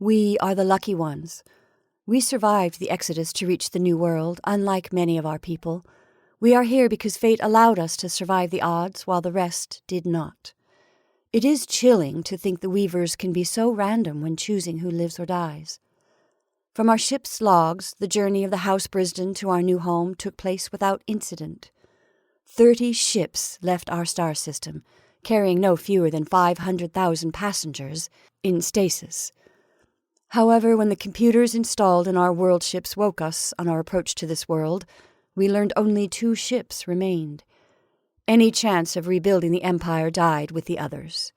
We are the lucky ones. We survived the exodus to reach the New World, unlike many of our people. We are here because fate allowed us to survive the odds while the rest did not. It is chilling to think the weavers can be so random when choosing who lives or dies. From our ship's logs, the journey of the House Brisden to our new home took place without incident. 30 ships left our star system, carrying no fewer than 500,000 passengers in stasis. However, when the computers installed in our world ships woke us on our approach to this world, we learned only 2 ships remained. Any chance of rebuilding the Empire died with the others.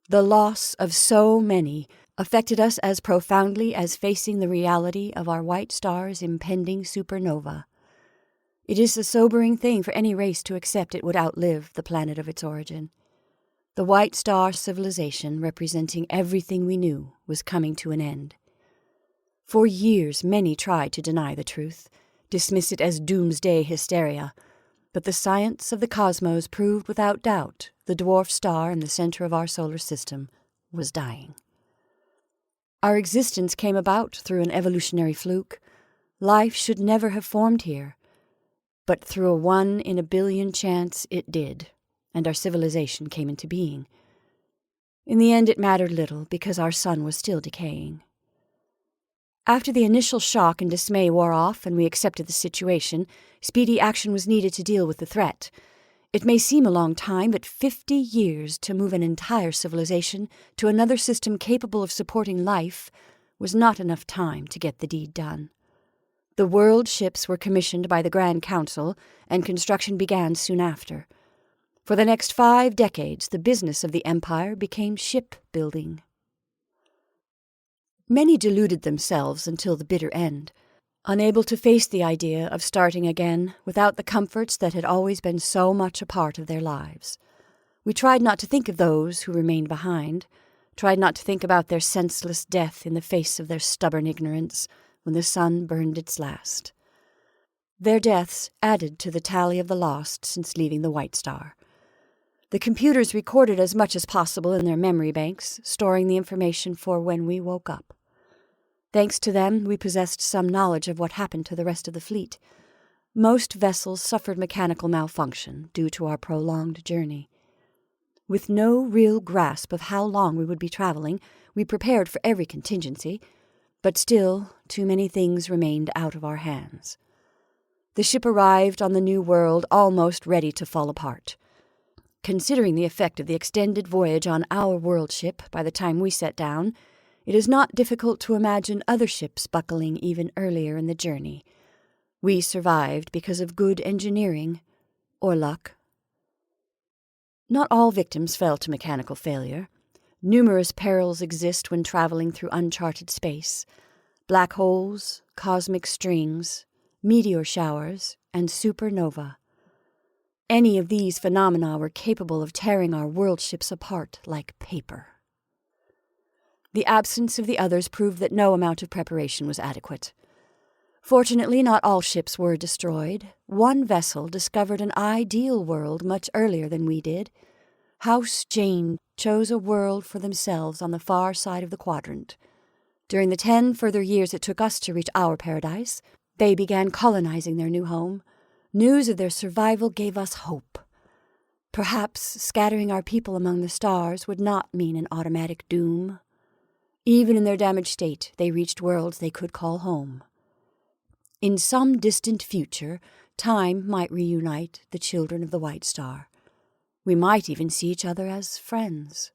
The loss of so many affected us as profoundly as facing the reality of our white star's impending supernova. It is a sobering thing for any race to accept it would outlive the planet of its origin. The white star civilization, representing everything we knew, was coming to an end. For years, many tried to deny the truth, dismiss it as doomsday hysteria, but the science of the cosmos proved without doubt the dwarf star in the center of our solar system was dying. Our existence came about through an evolutionary fluke. Life should never have formed here, but through a 1 in a billion chance it did, and our civilization came into being. In the end, it mattered little, because our sun was still decaying. After the initial shock and dismay wore off and we accepted the situation, speedy action was needed to deal with the threat. It may seem a long time, but 50 years to move an entire civilization to another system capable of supporting life was not enough time to get the deed done. The world ships were commissioned by the Grand Council, and construction began soon after. For the next 5 decades, the business of the Empire became shipbuilding. Many deluded themselves until the bitter end, unable to face the idea of starting again without the comforts that had always been so much a part of their lives. We tried not to think of those who remained behind, tried not to think about their senseless death in the face of their stubborn ignorance when the sun burned its last. Their deaths added to the tally of the lost since leaving the White Star. The computers recorded as much as possible in their memory banks, storing the information for when we woke up. Thanks to them, we possessed some knowledge of what happened to the rest of the fleet. Most vessels suffered mechanical malfunction due to our prolonged journey. With no real grasp of how long we would be traveling, we prepared for every contingency, but still, too many things remained out of our hands. The ship arrived on the New World almost ready to fall apart. Considering the effect of the extended voyage on our world ship by the time we set down, it is not difficult to imagine other ships buckling even earlier in the journey. We survived because of good engineering, or luck. Not all victims fell to mechanical failure. Numerous perils exist when traveling through uncharted space. Black holes, cosmic strings, meteor showers, and supernova. Any of these phenomena were capable of tearing our world ships apart like paper. The absence of the others proved that no amount of preparation was adequate. Fortunately, not all ships were destroyed. One vessel discovered an ideal world much earlier than we did. House Jane chose a world for themselves on the far side of the quadrant. During the 10 further years it took us to reach our paradise, they began colonizing their new home. News of their survival gave us hope. Perhaps scattering our people among the stars would not mean an automatic doom. Even in their damaged state, they reached worlds they could call home. In some distant future, time might reunite the children of the White Star. We might even see each other as friends.